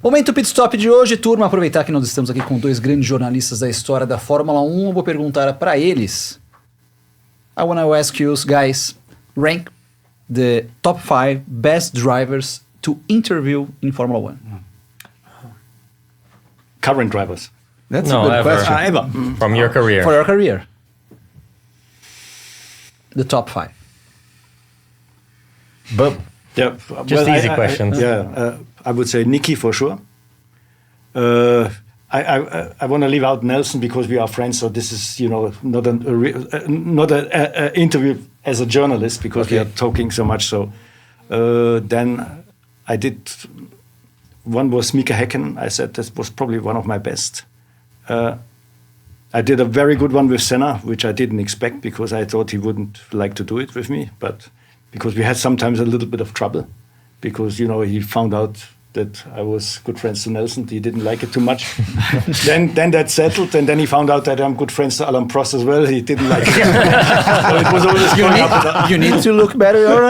Momento Pitstop de hoje, turma. Aproveitar que nós estamos aqui com dois grandes jornalistas da história da Fórmula 1. Eu vou perguntar para eles. I want to ask you guys, rank the top 5 best drivers to interview in Formula 1. Current drivers. That's a good question. Ever. From your career. For your career. The top 5. But Yeah, just easy questions. I would say Nicky for sure. I want to leave out Nelson because we are friends. So this is, not an interview as a journalist because we are talking so much. So then I did. One was Mika Hakkinen. I said that was probably one of my best. I did a very good one with Senna, which I didn't expect because I thought he wouldn't like to do it with me, but because we had sometimes a little bit of trouble because, he found out that I was good friends to Nelson. He didn't like it too much. then that settled, and then he found out that I'm good friends to Alain Prost as well. He didn't like it. So it was always going up and down. You need to look better your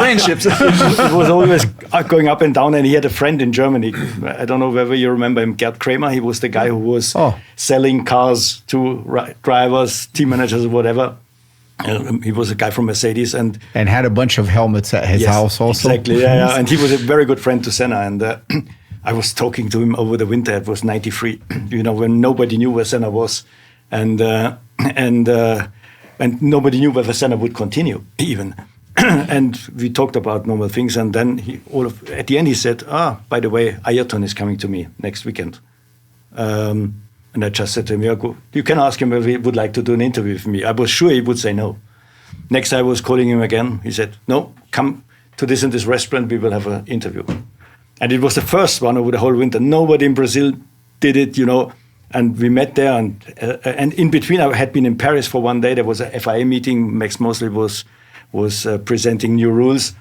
friendships. It was always going up and down, and he had a friend in Germany. I don't know whether you remember him, Gerd Kramer. He was the guy who was selling cars to drivers, team managers, or whatever. He was a guy from Mercedes and had a bunch of helmets at his house also. Exactly, yeah. And he was a very good friend to Senna. And I was talking to him over the winter. It was '93, when nobody knew where Senna was, and nobody knew whether Senna would continue even. And we talked about normal things. And then at the end he said, by the way, Ayrton is coming to me next weekend. And I just said to him, you can ask him if he would like to do an interview with me. I was sure he would say no. Next I was calling him again. He said, no, come to this and this restaurant. We will have an interview. And it was the first one over the whole winter. Nobody in Brazil did it, And we met there. And in between, I had been in Paris for one day. There was a FIA meeting. Max Mosley was presenting new rules.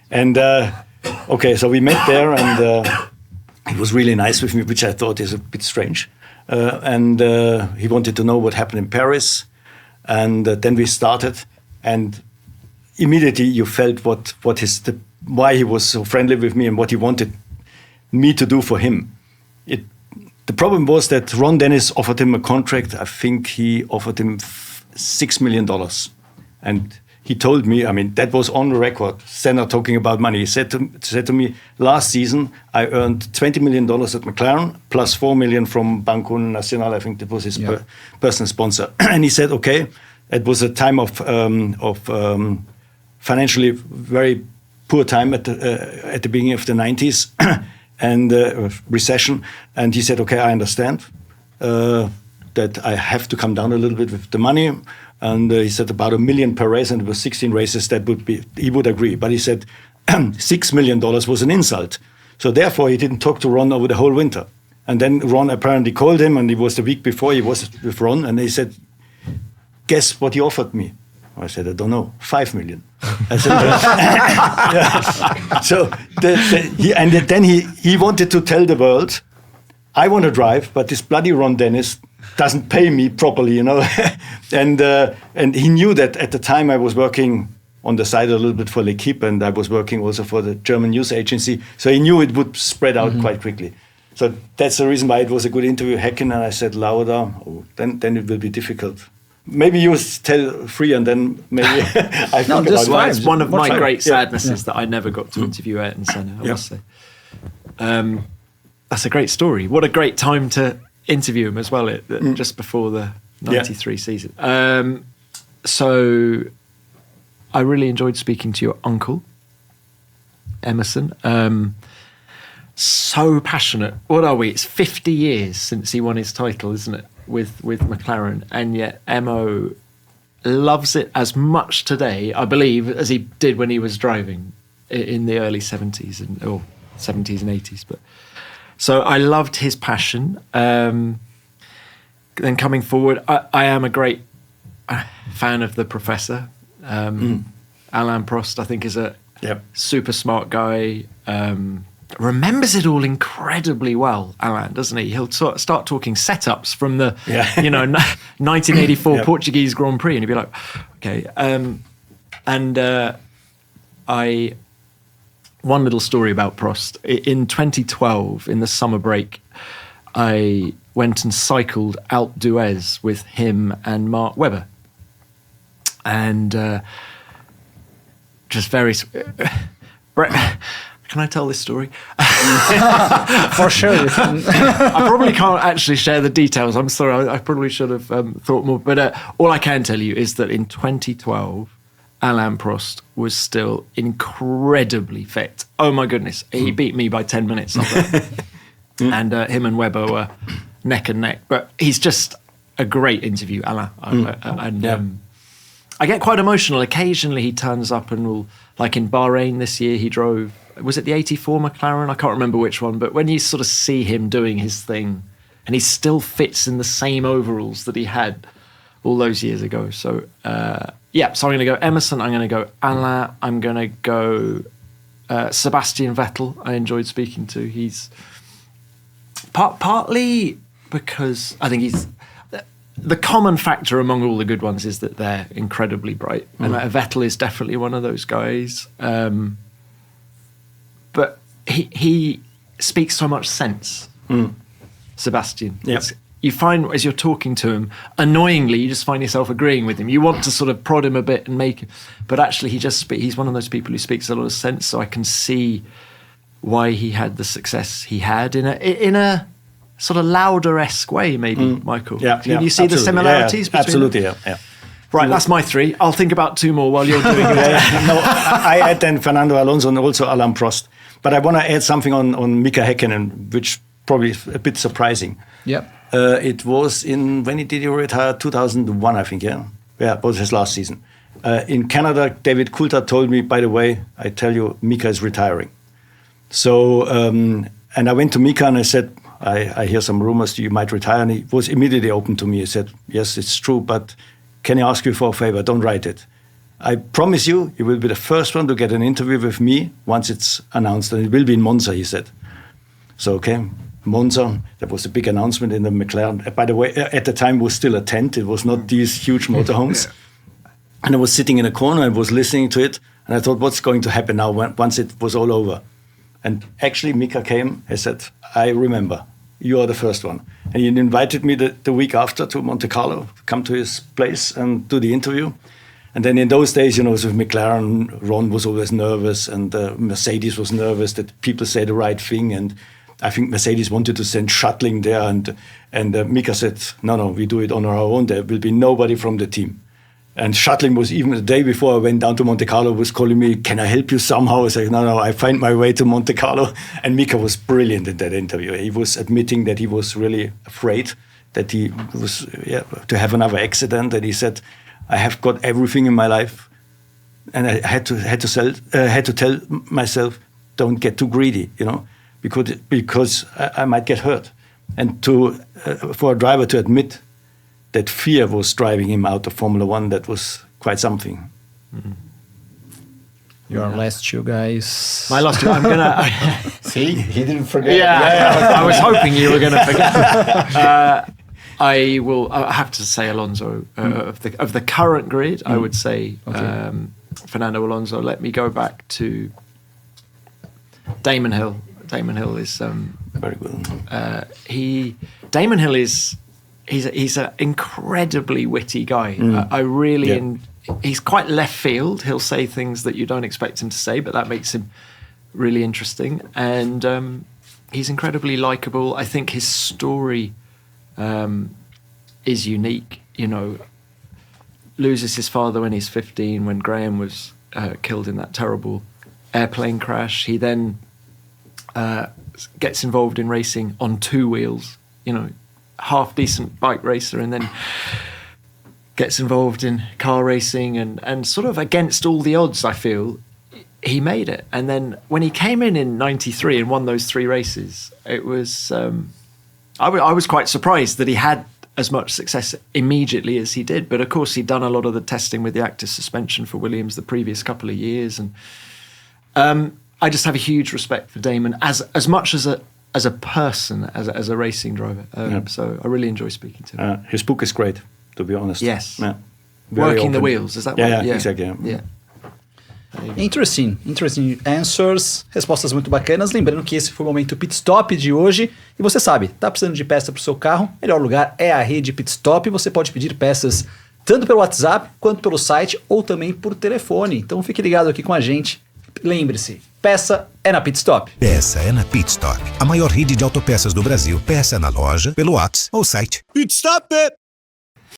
And, so we met there. And he was really nice with me, which I thought is a bit strange. And he wanted to know what happened in Paris. And then we started. And immediately you felt why he was so friendly with me and what he wanted me to do for him. The problem was that Ron Dennis offered him a contract. I think he offered him $6 million. And he told me, that was on the record, Senna talking about money. He said to me, last season, I earned $20 million at McLaren, plus $4 million from Banco Nacional. I think that was his personal sponsor. And he said, okay, it was a time of financially very poor time at the beginning of the 90s and recession. And he said, okay, I understand that I have to come down a little bit with the money. And he said about $1 million per race, and it was 16 races. He would agree. But he said $6 million was an insult. So therefore, he didn't talk to Ron over the whole winter. And then Ron apparently called him, and it was the week before he was with Ron, and he said, guess what he offered me? I said, I don't know, $5 million. I said, So then he wanted to tell the world, I want to drive, but this bloody Ron Dennis doesn't pay me properly, and he knew that at the time I was working on the side a little bit for L'Equipe, and I was working also for the German news agency, so he knew it would spread out quite quickly. So that's the reason why it was a good interview. Hakkinen, and I said louder. Then it will be difficult. Maybe you tell free, and then maybe I think about it. It's one of my great sadnesses that I never got to interview Ayrton Senna. I must say, that's a great story. What a great time to interview him as well, just before the 93 season. So I really enjoyed speaking to your uncle, Emerson. So passionate. What are we? It's 50 years since he won his title, isn't it, with McLaren? And yet Emo loves it as much today, I believe, as he did when he was driving in the early 70s or 70s and 80s. But so I loved his passion. Then coming forward, I am a great fan of the Professor. Alain Prost, I think, is a super smart guy. Remembers it all incredibly well, Alain, doesn't he? He'll start talking setups from the 1984 Portuguese Grand Prix, and he'd be like, okay. one little story about Prost. In 2012, in the summer break, I went and cycled Alpe d'Huez with him and Mark Webber. And just very... Can I tell this story? For sure. You can. I probably can't actually share the details. I'm sorry. I probably should have thought more. But all I can tell you is that in 2012, Alain Prost was still incredibly fit. Oh my goodness. He beat me by 10 minutes. And him and Webber were neck and neck. But he's just a great interview, Alain. I get quite emotional. Occasionally he turns up and will, like in Bahrain this year, he drove, was it the 84 McLaren? I can't remember which one, but when you sort of see him doing his thing and he still fits in the same overalls that he had all those years ago. So, so I'm going to go Emerson, I'm going to go Alain, I'm going to go Sebastian Vettel. I enjoyed speaking to. He's partly because I think he's... The common factor among all the good ones is that they're incredibly bright. And Vettel is definitely one of those guys. But he speaks so much sense, Sebastian. Yep. You find, as you're talking to him, annoyingly, you just find yourself agreeing with him. You want to sort of prod him a bit and make him... But actually, he's one of those people who speaks a lot of sense, so I can see why he had the success he had in a sort of Lauder-esque way, maybe, Michael. Yeah, Can you see the similarities between absolutely, them? yeah. Right, that's my three. I'll think about two more while you're doing it. No, I add then Fernando Alonso and also Alain Prost. But I want to add something on Mika Hakkinen, which probably is a bit surprising. Yep. It was when did he retire? 2001, I think, yeah? Yeah, it was his last season. In Canada, David Coulthard told me, by the way, I tell you, Mika is retiring. So, and I went to Mika and I said, I hear some rumors you might retire. And he was immediately open to me. He said, yes, it's true, but can I ask you for a favor? Don't write it. I promise you will be the first one to get an interview with me once it's announced. And it will be in Monza, he said. So, okay, Monza, that was a big announcement in the McLaren. By the way, at the time, it was still a tent. It was not these huge motorhomes. And I was sitting in a corner, I was listening to it. And I thought, what's going to happen now once it was all over? And actually, Mika came. I said, I remember. You are the first one. And he invited me the week after to Monte Carlo, come to his place and do the interview. And then in those days, with McLaren, Ron was always nervous and Mercedes was nervous that people say the right thing. And I think Mercedes wanted to send shuttling there. And Mika said, no, we do it on our own. There will be nobody from the team. And shuttling was even the day before I went down to Monte Carlo was calling me, can I help you somehow? I said, no, I find my way to Monte Carlo. And Mika was brilliant in that interview. He was admitting that he was really afraid that he was to have another accident. And he said, I have got everything in my life. And I had to tell myself, don't get too greedy, because I might get hurt. And for a driver to admit that fear was driving him out of Formula One, that was quite something. Mm-hmm. Your last two guys. My last two, I'm going to... See, he didn't forget. Yeah. I was hoping you were going to forget. I have to say Alonso. Of the current grid, I would say Fernando Alonso. Let me go back to Damon Hill. Damon Hill is... very good. Damon Hill is... He's an incredibly witty guy. He's quite left field. He'll say things that you don't expect him to say, but that makes him really interesting. And he's incredibly likable. I think his story is unique. Loses his father when he's 15, when Graham was killed in that terrible airplane crash. He then gets involved in racing on two wheels, half decent bike racer, and then gets involved in car racing and sort of against all the odds, I feel, he made it. And then when he came in 93 and won those three races, it was I was quite surprised that he had as much success immediately as he did. But of course, he'd done a lot of the testing with the active suspension for Williams the previous couple of years. And I just have a huge respect for Damon as much as a person, as a racing driver. So I really enjoy speaking to him. His book is great, to be honest. Yes. Yeah. Working the wheels, is that right? Yeah, exactly. Yeah. Interesting answers, respostas muito bacanas. Lembrando que esse foi o Momento Pitstop de hoje. E você sabe, tá precisando de peça para o seu carro? Melhor lugar é a rede Pitstop. Você pode pedir peças tanto pelo WhatsApp, quanto pelo site, ou também por telefone. Então fique ligado aqui com a gente. Lembre-se, peça é na Pitstop. Peça é na Pitstop, a maior rede de autopeças do Brasil. Peça na loja, pelo WhatsApp ou site. Pitstop!